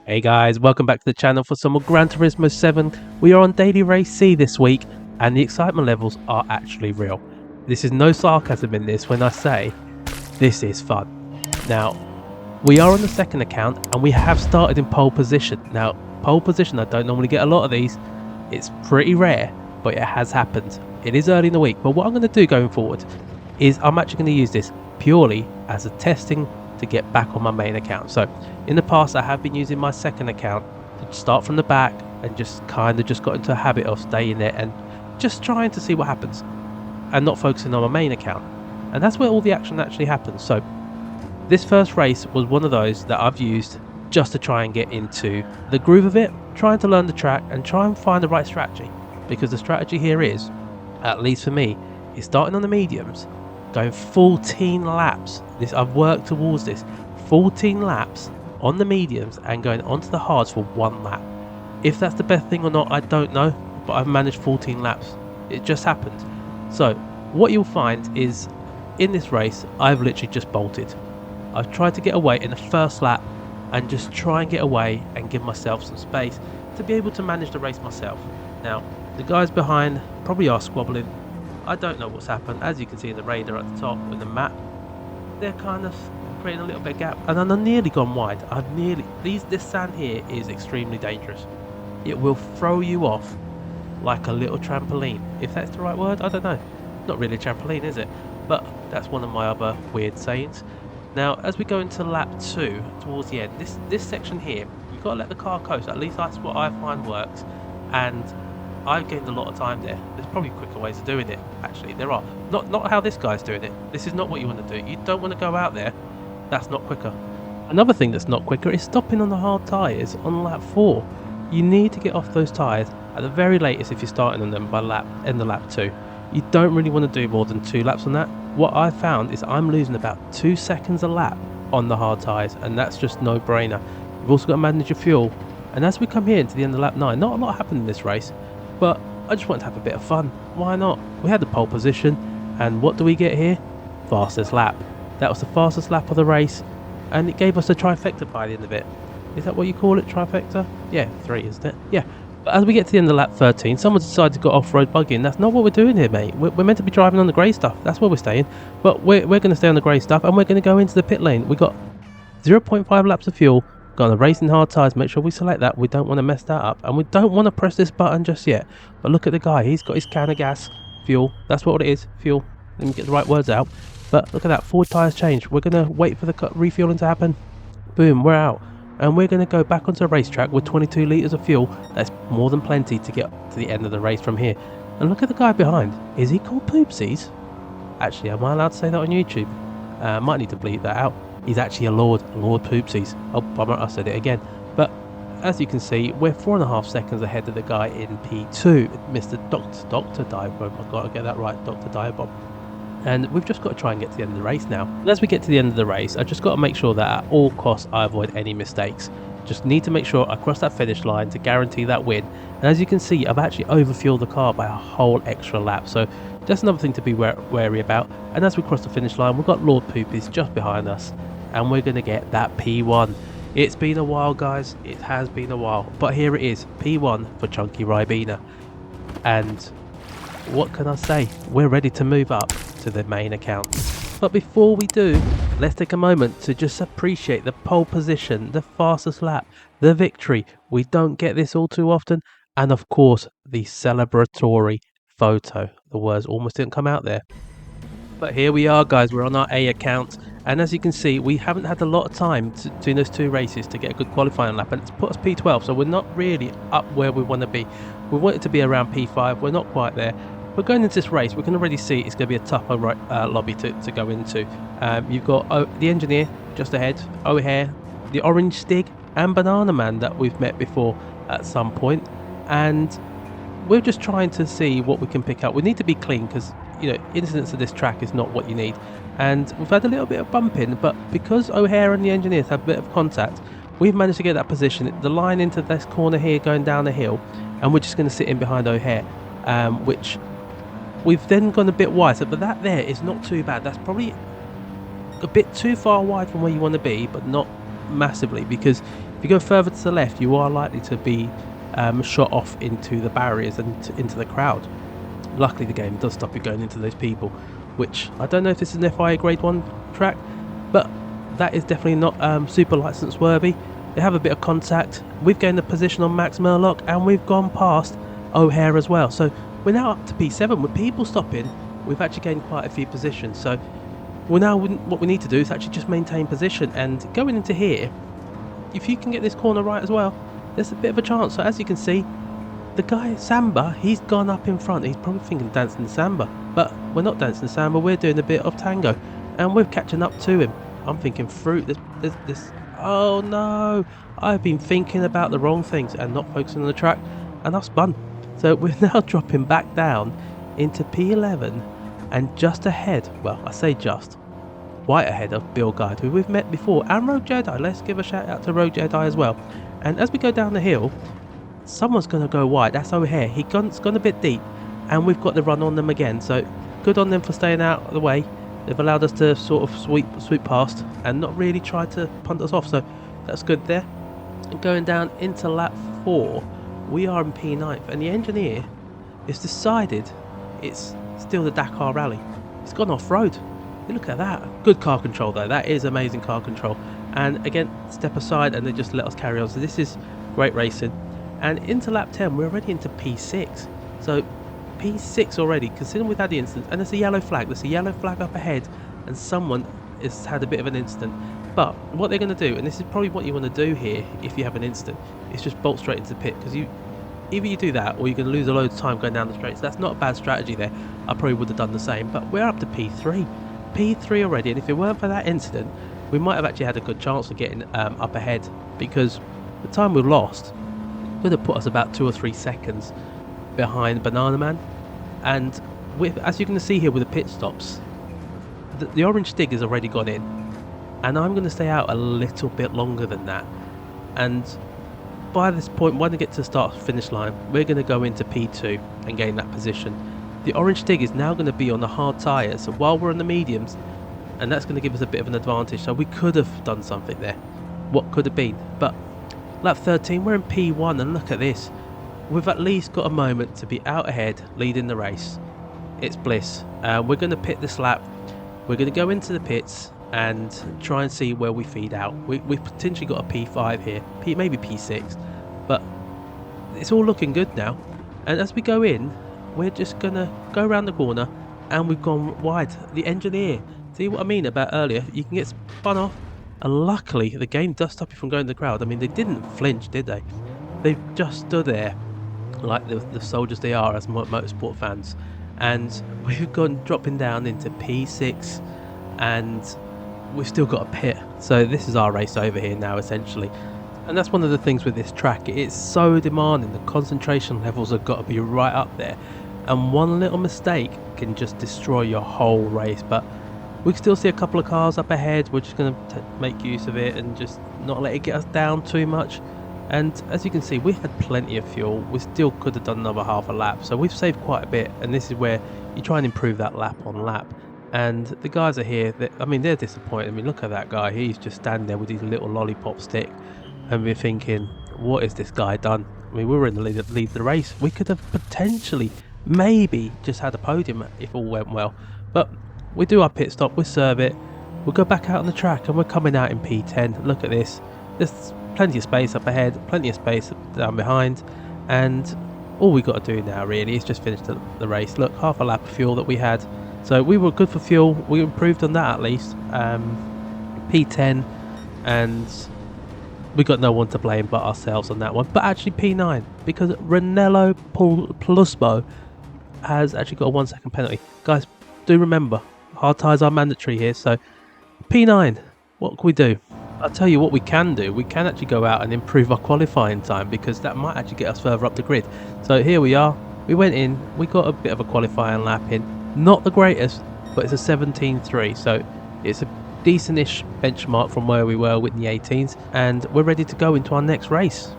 Hey guys, welcome back to the channel for some more Gran Turismo 7. We are on Daily Race C this week and the excitement levels are actually real. This is no sarcasm in this when I say this is fun. Now, we are on the second account and we have started in pole position. Now, pole position, I don't normally get a lot of these. It's pretty rare, but it has happened. It is early in the week, but what I'm going to do going forward is I'm actually going to use this purely as a testing to get back on my main account. So in the past I have been using my second account to start from the back and just got into a habit of staying there and just trying to see what happens and not focusing on my main account, and that's where all the action actually happens. So this first race was one of those that I've used just to try and get into the groove of it, trying to learn the track and try and find the right strategy, because the strategy here is, at least for me, is starting on the mediums, going 14 laps. I've worked towards this 14 laps on the mediums and going onto the hards for one lap. If that's the best thing or not, I don't know, but I've managed 14 laps. It just happened. So what you'll find is in this race I've literally just bolted. I've tried to get away in the first lap and just try and get away and give myself some space to be able to manage the race myself. Now the guys behind probably are squabbling. I don't know what's happened. As you can see in the radar at the top with the map, they're kind of creating a little bit of gap, and I've nearly gone wide. This sand here is extremely dangerous. It will throw you off like a little trampoline, if that's the right word. I don't know, not really a trampoline, is it? But that's one of my other weird sayings. Now as we go into lap 2 towards the end, this section here, you've got to let the car coast. At least that's what I find works, and I've gained a lot of time there. There's probably quicker ways of doing it, actually. There are. Not how this guy's doing it. This is not what you want to do. You don't want to go out there. That's not quicker. Another thing that's not quicker is stopping on the hard tyres on lap 4. You need to get off those tyres at the very latest if you're starting on them by end of lap 2. You don't really want to do more than 2 laps on that. What I've found is I'm losing about 2 seconds a lap on the hard tyres, and that's just no brainer. You've also got to manage your fuel. And as we come here into the end of lap 9, not a lot happened in this race, but I just wanted to have a bit of fun. Why not? We had the pole position, and what do we get here? Fastest lap. That was the fastest lap of the race, and it gave us a trifecta by the end of it. Is that what you call it, trifecta? Yeah, 3, isn't it? Yeah. But as we get to the end of lap 13, someone decided to go off-road bugging. That's not what we're doing here, mate. We're meant to be driving on the grey stuff. That's where we're staying. But we're going to stay on the grey stuff, and we're going to go into the pit lane. We got 0.5 laps of fuel. Got on the racing hard tyres. Make sure we select that. We don't want to mess that up, and we don't want to press this button just yet. But look at the guy. He's got his can of gas, fuel. That's what it is, fuel. Let me get the right words out. But look at that. Forward tyres changed. We're going to wait for the refueling to happen. Boom, we're out. And we're going to go back onto the racetrack with 22 litres of fuel. That's more than plenty to get to the end of the race from here. And look at the guy behind. Is he called Poopsies? Actually, am I allowed to say that on YouTube? Might need to bleep that out. He's actually a Lord Poopsies. Oh, bummer, I said it again. But as you can see, we're 4.5 seconds ahead of the guy in P2, Mr. Dr. Diabomb. I've got to get that right, Dr. Diabomb. And we've just got to try and get to the end of the race now. And as we get to the end of the race, I've just got to make sure that at all costs I avoid any mistakes. Just need to make sure I cross that finish line to guarantee that win. And as you can see, I've actually overfueled the car by a whole extra lap. So that's another thing to be wary about. And as we cross the finish line, we've got Lord Poopies just behind us, and we're going to get that P1. It's been a while, guys. It has been a while. But here it is, P1 for Chunky Ribena. And what can I say? We're ready to move up to the main account. But before we do, let's take a moment to just appreciate the pole position, the fastest lap, the victory. We don't get this all too often. And of course, the celebratory photo. The words almost didn't come out there. But here we are, guys. We're on our A account. And as you can see, we haven't had a lot of time between those 2 races to get a good qualifying lap. And it's put us P12, so we're not really up where we want to be. We want it to be around P5. We're not quite there. But going into this race, we can already see it's going to be a tougher lobby to go into. You've got the engineer just ahead, O'Hare, the Orange Stig, and Banana Man that we've met before at some point. And we're just trying to see what we can pick up. We need to be clean because, you know, incidents of this track is not what you need. And we've had a little bit of bumping, but because O'Hare and the engineers have a bit of contact, we've managed to get that position. The line into this corner here going down the hill, and we're just going to sit in behind O'Hare, which we've then gone a bit wider, but that there is not too bad. That's probably a bit too far wide from where you want to be, but not massively, because If you go further to the left, you are likely to be shot off into the barriers and into the crowd. Luckily the game does stop you going into those people, which I don't know if this is an FIA grade 1 track, but that is definitely not super license worthy. They have a bit of contact. We've gained a position on Max Murlock and we've gone past O'Hare as well, so we're now up to P7. With people stopping, we've actually gained quite a few positions, so what we need to do is actually just maintain position. And going into here, if you can get this corner right as well, there's a bit of a chance. So as you can see, the guy Samba, he's gone up in front. He's probably thinking dancing Samba, but we're not dancing Samba, we're doing a bit of tango and we're catching up to him. I'm thinking fruit, this oh no, I've been thinking about the wrong things and not focusing on the track, and I've spun. So we're now dropping back down into P11 and just ahead, well I say just, quite ahead of Bill Guide, who we've met before, and Rogue Jedi. Let's give a shout out to Rogue Jedi as well. And as we go down the hill, someone's going to go wide. That's O'Hare. He's gone a bit deep and we've got the run on them again, so good on them for staying out of the way. They've allowed us to sort of sweep past and not really try to punt us off, so that's good there. And going down into lap 4, we are in P9th, and the engineer has decided it's still the Dakar Rally. It's gone off-road. Look at that. Good car control though. That is amazing car control. And again, step aside and they just let us carry on. So this is great racing. And into lap 10, we're already into P6. So P6 already, considering we've had the incident. And there's a yellow flag. There's a yellow flag up ahead and someone has had a bit of an incident. But what they're going to do, and this is probably what you want to do here if you have an incident, is just bolt straight into the pit, because either you do that or you're going to lose a load of time going down the straight. So that's not a bad strategy there. I probably would have done the same. But we're up to P3. P3 already, and if it weren't for that incident, we might have actually had a good chance of getting up ahead, because the time we've lost could have put us about 2 or 3 seconds behind Banana Man. And as you can see here with the pit stops, the orange stig has already gone in, and I'm going to stay out a little bit longer than that. And by this point, when we get to the start finish line, we're going to go into P2 and gain that position. The orange stig is now going to be on the hard tyres, so while we're on the mediums, and that's going to give us a bit of an advantage. So we could have done something there. What could have been? But lap 13, we're in P1, and look at this. We've at least got a moment to be out ahead, leading the race. It's bliss. We're going to pit this lap. We're going to go into the pits and try and see where we feed out. We've potentially got a P5 here, maybe P6, but it's all looking good now. And as we go in, we're just going to go around the corner, and we've gone wide. The engineer, see what I mean about earlier? You can get spun off, and luckily the game does stop you from going to the crowd. I mean, they didn't flinch, did they? They just stood there like the soldiers they are as motorsport fans. And we've gone dropping down into P6, and we've still got a pit. So this is our race over here now, essentially. And that's one of the things with this track. It's so demanding. The concentration levels have got to be right up there, and one little mistake can just destroy your whole race. But we can still see a couple of cars up ahead. We're just going to make use of it and just not let it get us down too much. And as you can see, we had plenty of fuel. We still could have done another half a lap, so we've saved quite a bit. And this is where you try and improve that lap on lap. And the guys are here, I mean, they're disappointed. I mean, look at that guy. He's just standing there with his little lollipop stick, and we're thinking, what has this guy done? I mean, we were in the lead of the race. We could have potentially, maybe, just had a podium if all went well. But we do our pit stop, we serve it, we'll go back out on the track, and we're coming out in P10. Look at this. There's plenty of space up ahead, plenty of space down behind, and all we got to do now really is just finish the race. Look, half a lap of fuel that we had, so we were good for fuel. We improved on that at least. P10, and we got no one to blame but ourselves on that one. But actually P9, because Ranello Plusbo has actually got a 1 second penalty. Guys, do remember, hard tyres are mandatory here. So P9, what can we do? I'll tell you what we can do. We can actually go out and improve our qualifying time, because that might actually get us further up the grid. So here we are. We went in, we got a bit of a qualifying lap in. Not the greatest, but it's a 17.3, so it's a decentish benchmark from where we were with the 18s, and we're ready to go into our next race.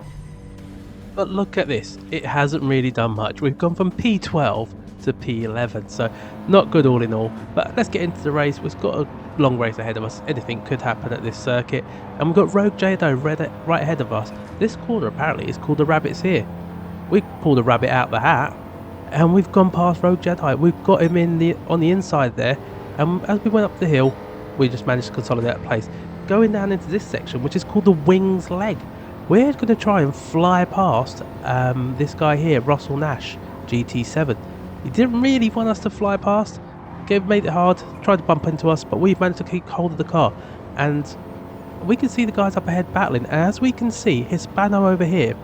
But look at this, it hasn't really done much. We've gone from P12 to P11, so not good all in all. But let's get into the race. We've got a long race ahead of us. Anything could happen at this circuit. And we've got Rogue Jado right ahead of us. This corner apparently is called the Rabbit's here. We pulled a rabbit out of the hat, and we've gone past Rogue Jedi. We've got him on the inside there, and as we went up the hill, we just managed to consolidate that place. Going down into this section, which is called the Wings Leg, we're going to try and fly past this guy here, Russell Nash GT7. He didn't really want us to fly past. Made it hard, tried to bump into us, but we've managed to keep hold of the car, and we can see the guys up ahead battling. And as we can see, Hispano over here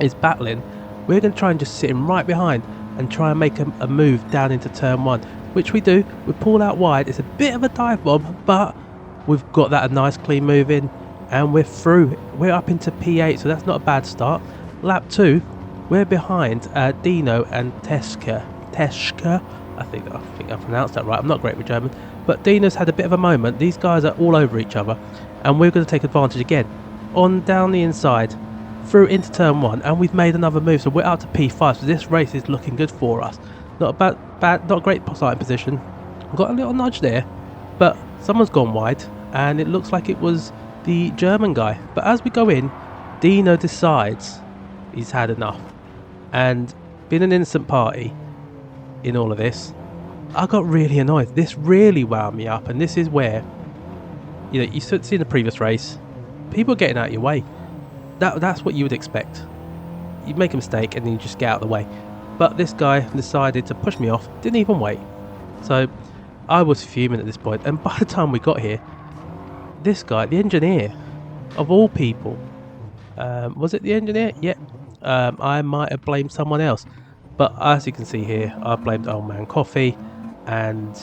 is battling. We're going to try and just sit him right behind and try and make a move down into turn 1, which we do. We pull out wide. It's a bit of a dive bomb, but we've got that a nice clean move in, and we're through. We're up into P8, so that's not a bad start. Lap 2, we're behind Dino and Teschka. I think I pronounced that right. I'm not great with German, but Dino's had a bit of a moment. These guys are all over each other, and we're going to take advantage again. On down the inside, through into turn 1, and we've made another move, so we're up to P5. So this race is looking good for us. Not not a great starting position. Got a little nudge there, but someone's gone wide, and it looks like it was the German guy. But as we go in, Dino decides he's had enough, and being an innocent party in all of this, I got really annoyed. This really wound me up, and this is where, you know, you see in the previous race, people are getting out of your way. That's what you would expect. You make a mistake and then you just get out of the way. But this guy decided to push me off, didn't even wait. So I was fuming at this point, and by the time we got here, this guy, the engineer, of all people, was it the engineer? Yeah. I might have blamed someone else. But as you can see here, I blamed Old Man Coffee and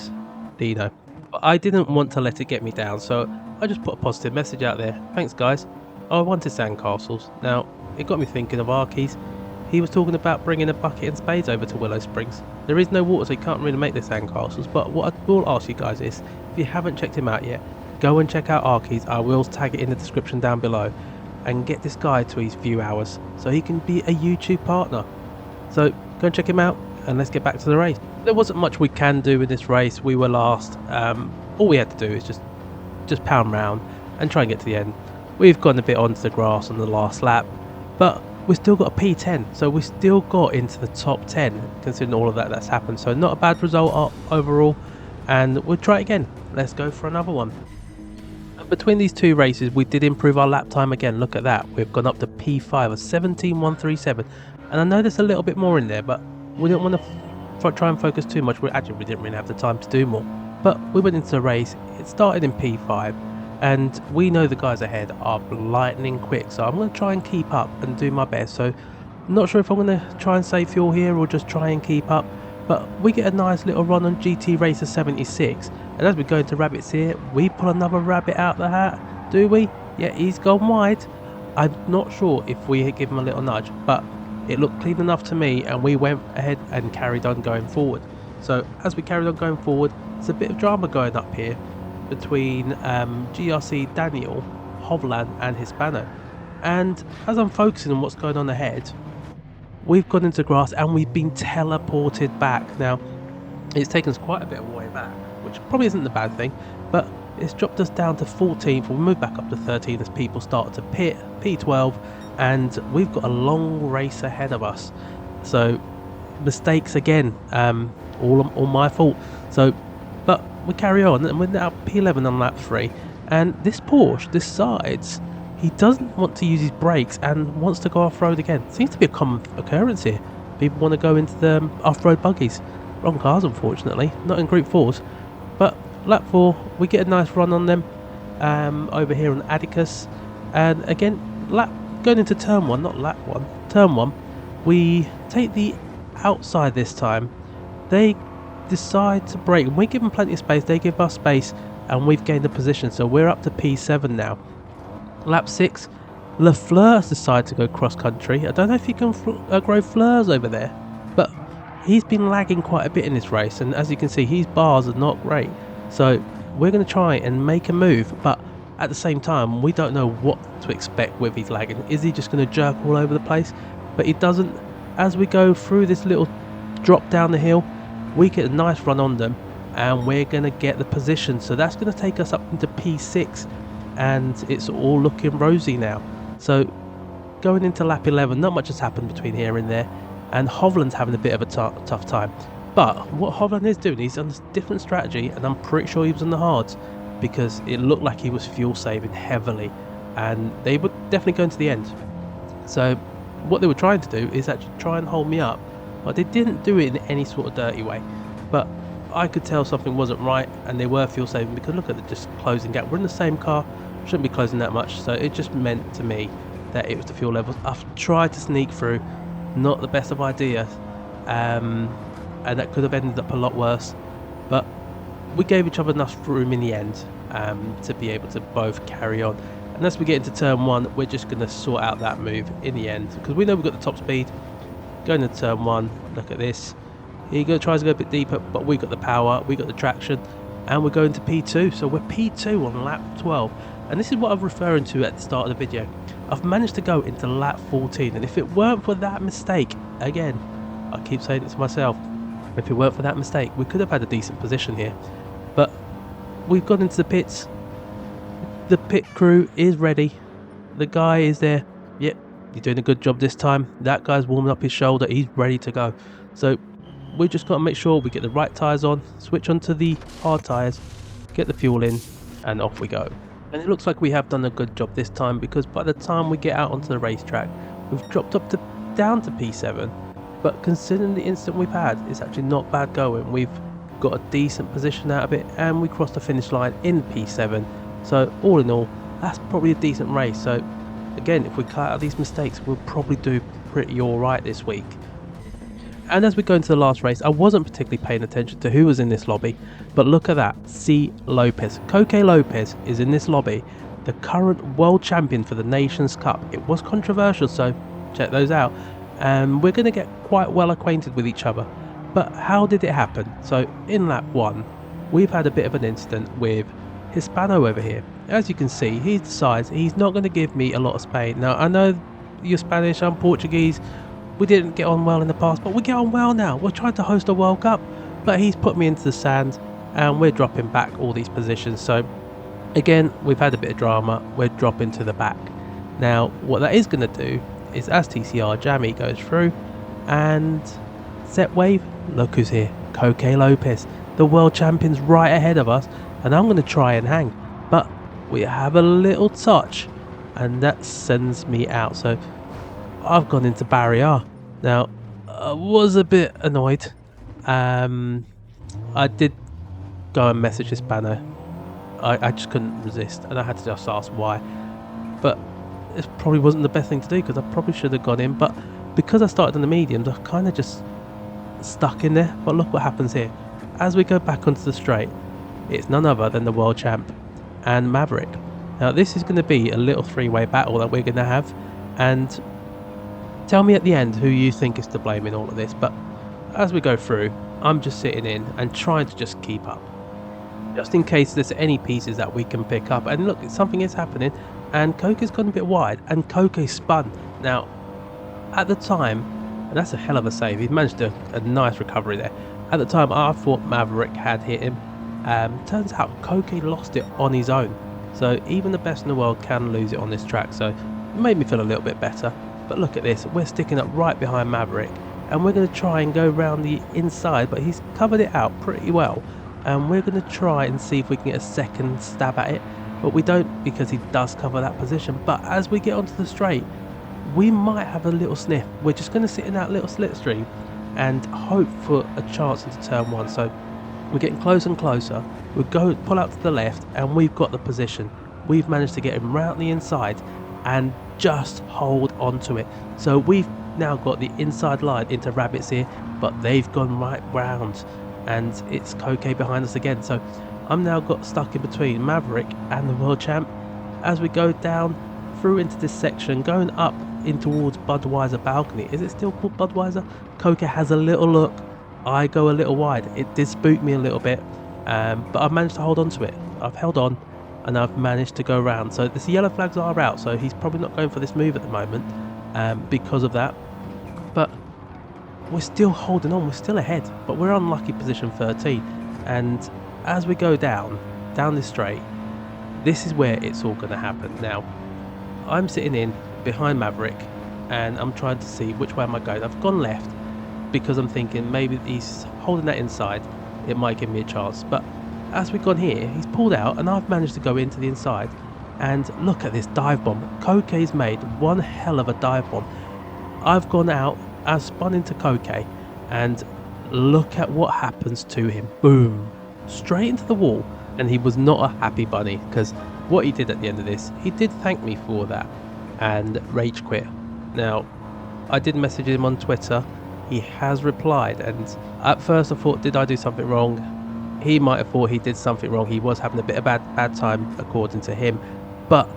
Dino. But I didn't want to let it get me down, so I just put a positive message out there. Thanks guys. I wanted sandcastles. Now, it got me thinking of Arkies. He was talking about bringing a bucket and spades over to Willow Springs. There is no water, so you can't really make the sandcastles. But what I will ask you guys is, if you haven't checked him out yet, go and check out Arkies. I will tag it in the description down below. And get this guy to his view hours, so he can be a YouTube partner. So go and check him out, and let's get back to the race. There wasn't much we can do in this race. We were last. All we had to do is just pound round and try and get to the end. We've gone a bit onto the grass on the last lap, but we've still got a P10, so we still got into the top 10 considering all of that's happened. So not a bad result overall, and we'll try it again. Let's go for another one. Between these two races, we did improve our lap time again. Look at that, we've gone up to P5 of 17.137. And I know there's a little bit more in there, but we didn't want to try and focus too much. We didn't really have the time to do more. But we went into the race. It started in P5, and we know the guys ahead are lightning quick. So I'm going to try and keep up and do my best. So I'm not sure if I'm going to try and save fuel here or just try and keep up. But we get a nice little run on GT Racer 76. And as we go into Rabbits here, we pull another rabbit out the hat. Do we? Yeah, he's gone wide. I'm not sure if we give him a little nudge, but it looked clean enough to me, and we went ahead and carried on going forward. So as we carried on going forward, there's a bit of drama going up here between GRC Daniel, Hovland and Hispano. And as I'm focusing on what's going on ahead, we've gone into grass and we've been teleported back. Now, it's taken us quite a bit of way back, which probably isn't the bad thing, but it's dropped us down to 14th. We'll move back up to 13 as people start to pit, P12, and we've got a long race ahead of us. So mistakes again, all my fault. So, but we carry on, and we're now P11 on lap 3. And this Porsche decides he doesn't want to use his brakes and wants to go off-road again. Seems to be a common occurrence here. People want to go into the off-road buggies. Wrong cars, unfortunately. Not in Group 4s. But lap 4, we get a nice run on them over here on Atticus. And again, going into turn 1, not lap 1, turn 1, we take the outside this time. They decide to brake, and we give them plenty of space. They give us space, and we've gained a position. So we're up to P7 now. Lap 6, Lafleur has decided to go cross country. I don't know if you can grow fleurs over there, but he's been lagging quite a bit in this race, and as you can see, his bars are not great. So we're going to try and make a move, but at the same time, we don't know what to expect with his lagging. Is he just going to jerk all over the place? But he doesn't. As we go through this little drop down the hill, we get a nice run on them, and we're going to get the position. So that's going to take us up into P6, and it's all looking rosy now. So going into lap 11, not much has happened between here and there, and Hovland's having a bit of a tough time. But what Hovland is doing, he's on a different strategy, and I'm pretty sure he was on the hards, because it looked like he was fuel saving heavily, and they were definitely going to the end. So what they were trying to do is actually try and hold me up, but they didn't do it in any sort of dirty way. But I could tell something wasn't right, and they were fuel saving, because look at the just closing gap. We're in the same car, shouldn't be closing that much, so it just meant to me that it was the fuel levels. I've tried to sneak through, not the best of ideas, and that could have ended up a lot worse, but we gave each other enough room in the end to be able to both carry on. And as we get into turn 1, we're just going to sort out that move in the end, because we know we've got the top speed. Going into turn 1, look at this. He tries to go a bit deeper, but we got the power, we got the traction, and we're going to P2. So we're P2 on lap 12, and this is what I'm referring to at the start of the video. I've managed to go into lap 14, and if it weren't for that mistake, again, I keep saying it to myself, if it weren't for that mistake, we could have had a decent position here. But we've gone into the pits. The pit crew is ready. The guy is there. Yep, you're doing a good job this time. That guy's warming up his shoulder. He's ready to go. So we just got to make sure we get the right tyres on, switch onto the hard tyres, get the fuel in, and off we go. And it looks like we have done a good job this time, because by the time we get out onto the racetrack, we've dropped up down to P7. But considering the incident we've had, it's actually not bad going. We've got a decent position out of it, and we crossed the finish line in P7. So all in all, that's probably a decent race. So again, if we cut out these mistakes, we'll probably do pretty alright this week. And as we go into the last race, I wasn't particularly paying attention to who was in this lobby, but look at that, C. Lopez. Coque Lopez is in this lobby, the current world champion for the Nations Cup. It was controversial, so check those out. And we're going to get quite well acquainted with each other. But how did it happen? So in lap 1, we've had a bit of an incident with Hispano over here. As you can see, he decides he's not going to give me a lot of Spain. Now, I know you're Spanish, I'm Portuguese. We didn't get on well in the past, but we get on well now. We're trying to host a World Cup, but he's put me into the sand, and we're dropping back all these positions. So again, we've had a bit of drama. We're dropping to the back. Now, what that is going to do is, as TCR Jammy goes through and set wave, look who's here, Coque Lopez, the world champion's right ahead of us, and I'm going to try and hang, but we have a little touch, and that sends me out. So I've gone into barrier. Now, I was a bit annoyed. I did go and message Hispano. I just couldn't resist, and I had to just ask why. But it probably wasn't the best thing to do, because I probably should have gone in. But because I started on the mediums, I kind of just stuck in there. But look what happens here. As we go back onto the straight, it's none other than the world champ and Maverick. Now, this is going to be a little three-way battle that we're going to have, and tell me at the end who you think is to blame in all of this. But as we go through, I'm just sitting in and trying to just keep up, just in case there's any pieces that we can pick up. And look, something is happening, and Coque's gone a bit wide, and Coque spun. Now, at the time, and that's a hell of a save, he managed a nice recovery there. At the time, I thought Maverick had hit him. Turns out Coque lost it on his own. So even the best in the world can lose it on this track. So it made me feel a little bit better. But look at this, we're sticking up right behind Maverick, and we're going to try and go around the inside, but he's covered it out pretty well, and we're going to try and see if we can get a second stab at it, but we don't, because he does cover that position. But as we get onto the straight, we might have a little sniff. We're just going to sit in that little slipstream and hope for a chance into turn 1. So we're getting closer and closer. We'll go pull out to the left, and we've got the position. We've managed to get him round the inside and just hold on to it. So we've now got the inside line into Rabbits here, but they've gone right round, and it's Coque behind us again. So I'm now got stuck in between Maverick and the world champ. As we go down through into this section, going up in towards Budweiser balcony. Is it still called Budweiser? Coque has a little look. I go a little wide. It did spook me a little bit, but I've managed to hold on to it. I've held on, and I've managed to go around. So the yellow flags are out, so he's probably not going for this move at the moment because of that. But we're still holding on, we're still ahead, but we're on lucky position 13. And as we go down this straight, this is where it's all going to happen. Now, I'm sitting in behind Maverick and I'm trying to see which way am I going. I've gone left because I'm thinking maybe he's holding that inside, it might give me a chance. But as we've gone here, he's pulled out and I've managed to go into the inside. And look at this dive bomb. Koke's made one hell of a dive bomb. I've gone out, I've spun into Koke, and look at what happens to him. Boom. Straight into the wall. And he was not a happy bunny, because what he did at the end of this, he did thank me for that and rage quit. Now, I did message him on Twitter. He has replied, and at first I thought, did I do something wrong? He might have thought he did something wrong. He was having a bit of bad time according to him. But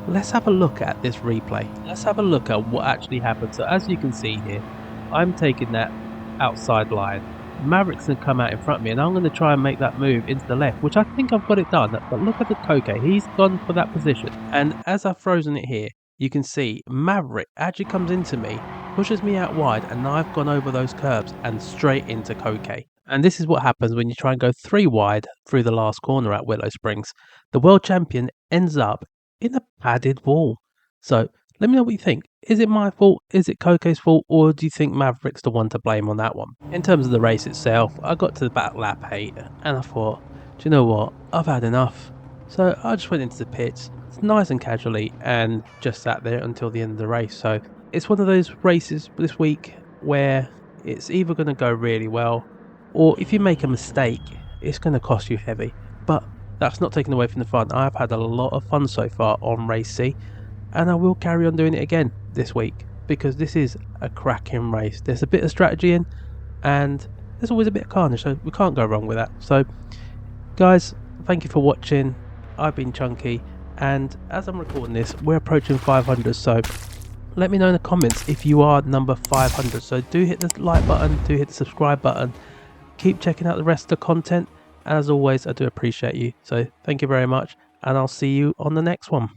let's have a look at this replay. Let's have a look at what actually happened. So as you can see here, I'm taking that outside line. Maverick's going to come out in front of me and I'm going to try and make that move into the left, which I think I've got it done. But look at the Koke, he's gone for that position. And as I've frozen it here, you can see Maverick actually comes into me, pushes me out wide, and I've gone over those curbs and straight into Koke. And this is what happens when you try and go 3 wide through the last corner at Willow Springs. The world champion ends up in a padded wall. So let me know what you think. Is it my fault? Is it Koke's fault? Or do you think Maverick's the one to blame on that one? In terms of the race itself, I got to about lap 8 and I thought, do you know what? I've had enough. So I just went into the pits, nice and casually, and just sat there until the end of the race. So it's one of those races this week where it's either going to go really well, or if you make a mistake, it's going to cost you heavy. But that's not taken away from the fun. I've had a lot of fun so far on Race C, and I will carry on doing it again this week because this is a cracking race. There's a bit of strategy in, and there's always a bit of carnage, so we can't go wrong with that. So guys, thank you for watching. I've been Chunky, and as I'm recording this, we're approaching 500, so let me know in the comments if you are number 500. So do hit the like button, do hit the subscribe button, keep checking out the rest of the content. As always, I do appreciate you, so thank you very much, and I'll see you on the next one.